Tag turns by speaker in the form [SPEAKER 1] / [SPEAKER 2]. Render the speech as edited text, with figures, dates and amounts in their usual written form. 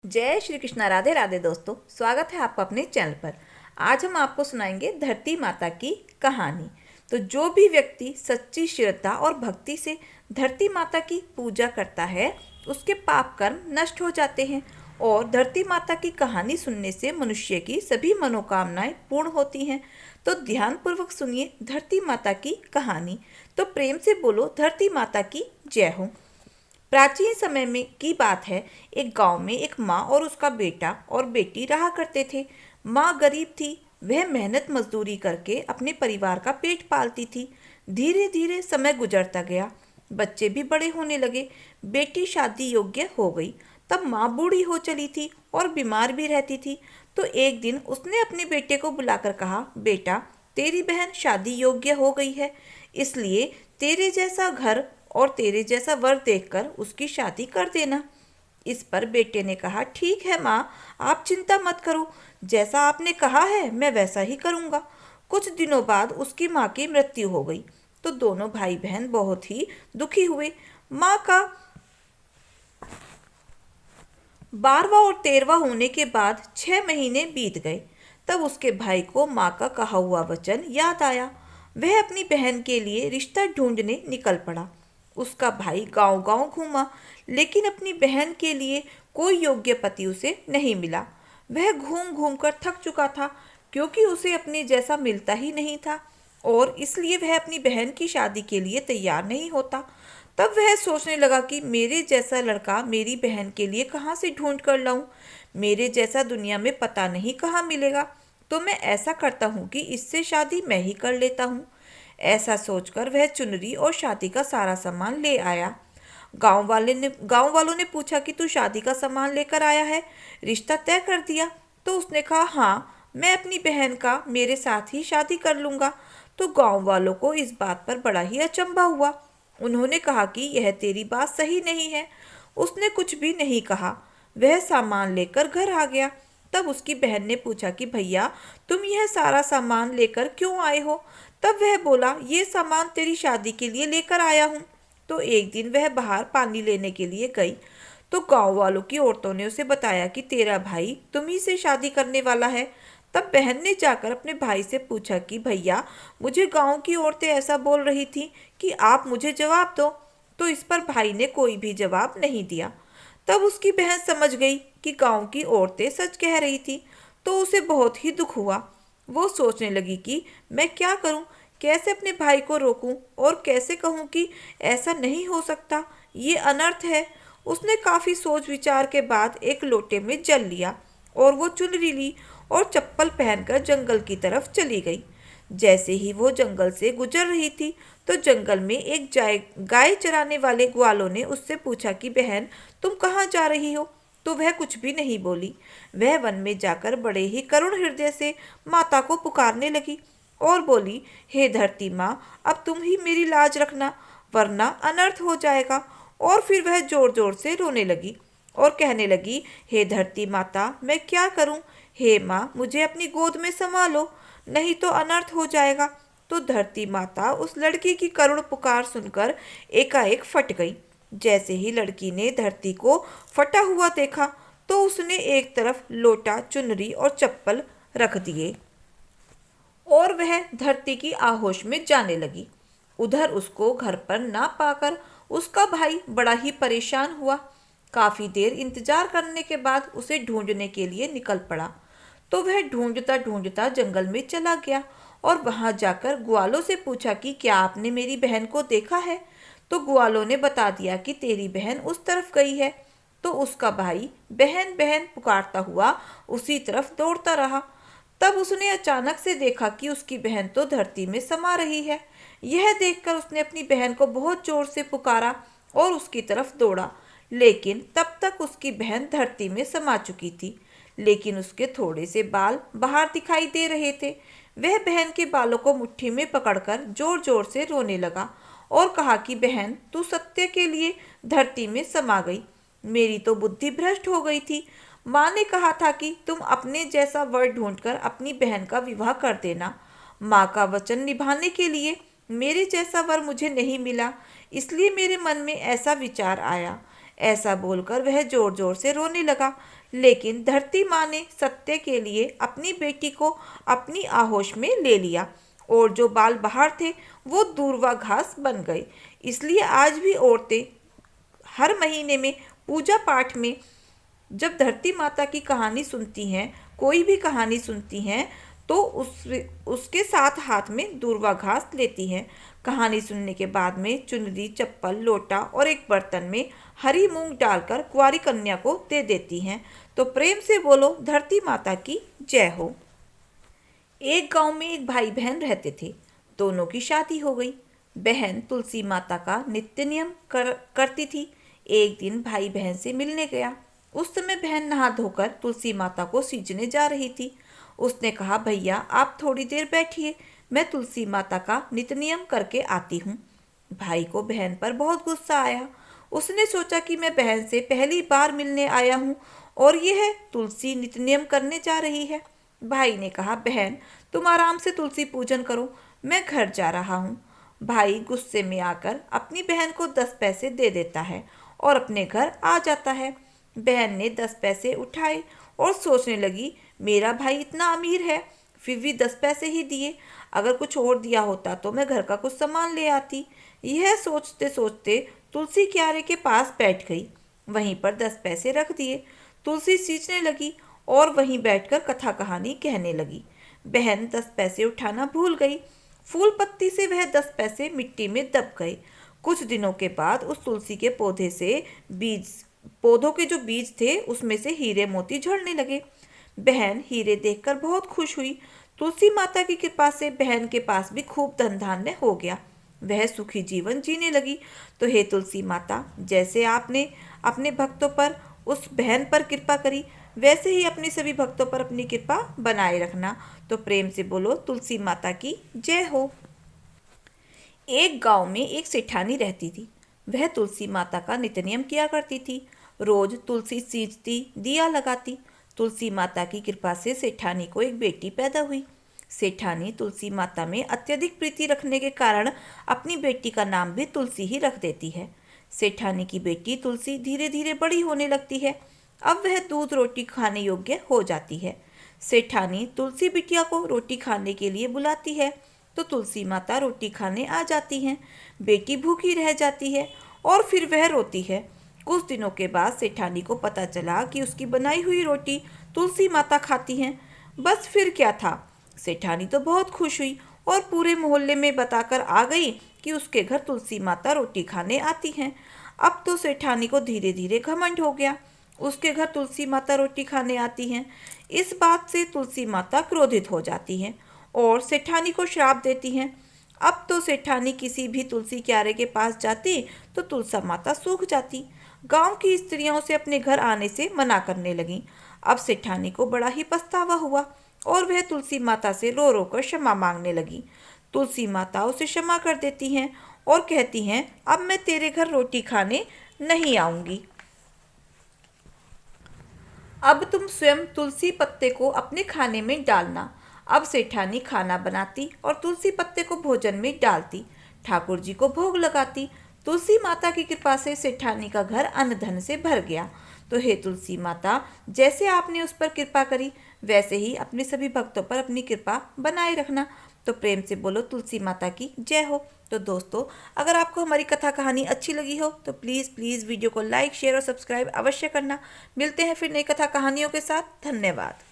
[SPEAKER 1] जय श्री कृष्णा। राधे राधे दोस्तों, स्वागत है आपका अपने चैनल पर। आज हम आपको सुनाएंगे धरती माता की कहानी। तो जो भी व्यक्ति सच्ची श्रद्धा और भक्ति से धरती माता की पूजा करता है उसके पाप कर्म नष्ट हो जाते हैं और धरती माता की कहानी सुनने से मनुष्य की सभी मनोकामनाएं पूर्ण होती हैं। तो ध्यानपूर्वक सुनिए धरती माता की कहानी। तो प्रेम से बोलो धरती माता की जय हो। प्राचीन समय में की बात है। एक गांव में एक माँ और उसका बेटा और बेटी रहा करते थे। माँ गरीब थी, वह मेहनत मजदूरी करके अपने परिवार का पेट पालती थी। धीरे धीरे समय गुजरता गया, बच्चे भी बड़े होने लगे, बेटी शादी योग्य हो गई। तब माँ बूढ़ी हो चली थी और बीमार भी रहती थी। तो एक दिन उसने अपने बेटे को बुलाकर कहा, बेटा तेरी बहन शादी योग्य हो गई है, इसलिए तेरे जैसा घर और तेरे जैसा वर देखकर उसकी शादी कर देना। इस पर बेटे ने कहा, ठीक है माँ, आप चिंता मत करो, जैसा आपने कहा है मैं वैसा ही करूँगा। कुछ दिनों बाद उसकी माँ की मृत्यु हो गई। तो दोनों भाई बहन बहुत ही दुखी हुए। माँ का 12वां और 13वां होने के बाद 6 महीने बीत गए। तब उसके भाई को माँ का कहा हुआ वचन याद आया। वह अपनी बहन के लिए रिश्ता ढूंढने निकल पड़ा। उसका भाई गांव गांव घूमा, लेकिन अपनी बहन के लिए कोई योग्य पति उसे नहीं मिला। वह घूम घूम कर थक चुका था, क्योंकि उसे अपने जैसा मिलता ही नहीं था और इसलिए वह अपनी बहन की शादी के लिए तैयार नहीं होता। तब वह सोचने लगा कि मेरे जैसा लड़का मेरी बहन के लिए कहाँ से ढूंढ कर लाऊं। मेरे जैसा दुनिया में पता नहीं कहाँ मिलेगा। तो मैं ऐसा करता हूँ कि इससे शादी मैं ही कर लेता हूँ। ऐसा सोचकर वह चुनरी और शादी का सारा सामान ले आया। गांव वालों ने पूछा कि तू शादी का सामान लेकर आया है, रिश्ता तय कर दिया? तो उसने कहा, हाँ, मैं अपनी बहन का मेरे साथ ही शादी कर लूँगा। तो गांव वालों को इस बात पर बड़ा ही अचंभा हुआ। उन्होंने कहा कि यह तेरी बात सही नहीं है। उसने कुछ भी नहीं कहा, वह सामान लेकर घर आ गया। तब उसकी बहन ने पूछा कि भैया, तुम यह सारा सामान लेकर क्यों आए हो? तब वह बोला, ये सामान तेरी शादी के लिए लेकर आया हूँ। तो एक दिन वह बाहर पानी लेने के लिए गई, तो गांव वालों की औरतों ने उसे बताया कि तेरा भाई तुम्ही से शादी करने वाला है। तब बहन ने जाकर अपने भाई से पूछा कि भैया, मुझे गांव की औरतें ऐसा बोल रही थी कि आप मुझे जवाब दो। तो इस पर भाई ने कोई भी जवाब नहीं दिया। तब उसकी बहन समझ गई कि गांव की औरतें सच कह रही थी, तो उसे बहुत ही दुख हुआ। वो सोचने लगी कि मैं क्या करूं, कैसे अपने भाई को रोकूं और कैसे कहूं कि ऐसा नहीं हो सकता, ये अनर्थ है। उसने काफ़ी सोच विचार के बाद एक लोटे में जल लिया और वो चुनरी ली और चप्पल पहनकर जंगल की तरफ चली गई। जैसे ही वो जंगल से गुजर रही थी तो जंगल में एक गाय चराने वाले ग्वालों ने उससे पूछा कि बहन, तुम कहाँ जा रही हो? तो वह कुछ भी नहीं बोली। वह वन में जाकर बड़े ही करुण हृदय से माता को पुकारने लगी और बोली, हे धरती माँ, अब तुम ही मेरी लाज रखना, वरना अनर्थ हो जाएगा। और फिर वह जोर जोर से रोने लगी और कहने लगी, हे धरती माता, मैं क्या करूं? हे माँ, मुझे अपनी गोद में समा लो, नहीं तो अनर्थ हो जाएगा। तो धरती माता उस लड़की की करुण पुकार सुनकर एकाएक फट गई। जैसे ही लड़की ने धरती को फटा हुआ देखा तो उसने एक तरफ लोटा, चुनरी और चप्पल रख दिए और वह धरती की आहोश में जाने लगी। उधर उसको घर पर ना पाकर उसका भाई बड़ा ही परेशान हुआ। काफी देर इंतजार करने के बाद उसे ढूंढने के लिए निकल पड़ा। तो वह ढूंढता ढूंढता जंगल में चला गया और वहां जाकर ग्वालों से पूछा कि क्या आपने मेरी बहन को देखा है? तो ग्वालों ने बता दिया कि तेरी बहन उस तरफ गई है। तो उसका भाई बहन बहन पुकारता हुआ उसी तरफ दौड़ता रहा। तब उसने अचानक से देखा कि उसकी बहन तो धरती में समा रही है। यह देखकर उसने अपनी बहन को बहुत जोर से पुकारा और उसकी तरफ दौड़ा, लेकिन तब तक उसकी बहन धरती में समा चुकी थी, लेकिन उसके थोड़े से बाल बाहर दिखाई दे रहे थे। वह बहन के बालों को मुट्ठी में पकड़कर जोर जोर से रोने लगा और कहा कि बहन, तू सत्य के लिए धरती में समा गई, मेरी तो बुद्धि भ्रष्ट हो गई थी। माँ ने कहा था कि तुम अपने जैसा वर ढूंढकर अपनी बहन का विवाह कर देना। माँ का वचन निभाने के लिए मेरे जैसा वर मुझे नहीं मिला, इसलिए मेरे मन में ऐसा विचार आया। ऐसा बोलकर वह जोर जोर से रोने लगा, लेकिन धरती माँ ने सत्य के लिए अपनी बेटी को अपनी आहोश में ले लिया और जो बाल बाहर थे वो दूर्वा घास बन गए। इसलिए आज भी औरतें हर महीने में पूजा पाठ में जब धरती माता की कहानी सुनती हैं, कोई भी कहानी सुनती हैं, तो उसके साथ हाथ में दूर्वा घास लेती हैं। कहानी सुनने के बाद में चुनरी, चप्पल, लोटा और एक बर्तन में हरी मूंग डालकर कुंवारी कन्या को दे देती हैं। तो प्रेम से बोलो धरती माता की जय हो। एक गांव में एक भाई बहन रहते थे। दोनों की शादी हो गई। बहन तुलसी माता का नित्य नियम करती थी। एक दिन भाई बहन से मिलने गया। उस समय बहन नहा धोकर तुलसी माता को सींचने जा रही थी। उसने कहा, भैया आप थोड़ी देर बैठिए, मैं तुलसी माता का नित्य नियम करके आती हूँ। भाई को बहन पर बहुत गुस्सा आया। उसने सोचा कि मैं बहन से पहली बार मिलने आया हूँ और यह तुलसी नित्य नियम करने जा रही है। भाई ने कहा, बहन तुम आराम से तुलसी पूजन करो, मैं घर जा रहा हूँ। भाई गुस्से में आकर अपनी बहन को 10 पैसे दे देता है और अपने घर आ जाता है। बहन ने 10 पैसे उठाए और सोचने लगी, मेरा भाई इतना अमीर है फिर भी 10 पैसे ही दिए, अगर कुछ और दिया होता तो मैं घर का कुछ सामान ले आती। यह सोचते सोचते तुलसी क्यारे के पास बैठ गई। वहीं पर 10 पैसे रख दिए। तुलसी सींचने लगी और वहीं बैठकर कथा कहानी कहने लगी। बहन 10 पैसे उठाना भूल गई। फूल पत्ती से वह 10 पैसे मिट्टी में दब गए। कुछ दिनों के बाद उस तुलसी के पौधों के जो बीज थे उसमें से हीरे मोती झड़ने लगे। बहन हीरे देखकर बहुत खुश हुई। तुलसी माता की कृपा से बहन के पास भी खूब धन धान्य हो गया। वह सुखी जीवन जीने लगी। तो हे तुलसी माता, जैसे आपने अपने भक्तों पर उस बहन पर कृपा करी, वैसे ही अपने सभी भक्तों पर अपनी कृपा बनाए रखना। तो प्रेम से बोलो तुलसी माता की जय हो। एक गांव में एक सेठानी रहती थी। वह तुलसी माता का नित्य नियम किया करती थी। रोज तुलसी सींचती, दिया लगाती। तुलसी माता की कृपा से सेठानी को एक बेटी पैदा हुई। सेठानी तुलसी माता में अत्यधिक प्रीति रखने के कारण अपनी बेटी का नाम भी तुलसी ही रख देती है। सेठानी की बेटी तुलसी धीरे धीरे बड़ी होने लगती है। अब वह दूध रोटी खाने योग्य हो जाती है। सेठानी तुलसी बिटिया को रोटी खाने के लिए बुलाती है तो तुलसी माता रोटी खाने आ जाती हैं। बेटी भूखी रह जाती है और फिर वह रोती है। कुछ दिनों के बाद सेठानी को पता चला कि उसकी बनाई हुई रोटी तुलसी माता खाती हैं। बस फिर क्या था, सेठानी तो बहुत खुश हुई और पूरे मोहल्ले में बताकर आ गई कि उसके घर तुलसी माता रोटी खाने आती हैं। अब तो सेठानी को धीरे धीरे घमंड हो गया, उसके घर तुलसी माता रोटी खाने आती हैं। इस बात से तुलसी माता क्रोधित हो जाती हैं और सेठानी को श्राप देती हैं। अब तो सेठानी किसी भी तुलसी क्यारे के पास जाती तो तुलसी माता सूख जाती। गांव की स्त्रियां उसे अपने घर आने से मना करने लगीं। अब सेठानी को बड़ा ही पछतावा हुआ और वह तुलसी माता से रो रो कर क्षमा मांगने लगी। तुलसी माता उसे क्षमा कर देती हैं और कहती हैं, अब मैं तेरे घर रोटी खाने नहीं आऊंगी। अब तुम स्वयं तुलसी पत्ते को अपने खाने में डालना। अब सेठानी खाना बनाती और तुलसी पत्ते को भोजन में डालती, ठाकुर जी को भोग लगाती। तुलसी माता की कृपा से सेठानी का घर अन्न धन से भर गया। तो हे तुलसी माता, जैसे आपने उस पर कृपा करी वैसे ही अपने सभी भक्तों पर अपनी कृपा बनाए रखना। तो प्रेम से बोलो तुलसी माता की जय हो। तो दोस्तों, अगर आपको हमारी कथा कहानी अच्छी लगी हो तो प्लीज़ वीडियो को लाइक, शेयर और सब्सक्राइब अवश्य करना। मिलते हैं फिर नई कथा कहानियों के साथ। धन्यवाद।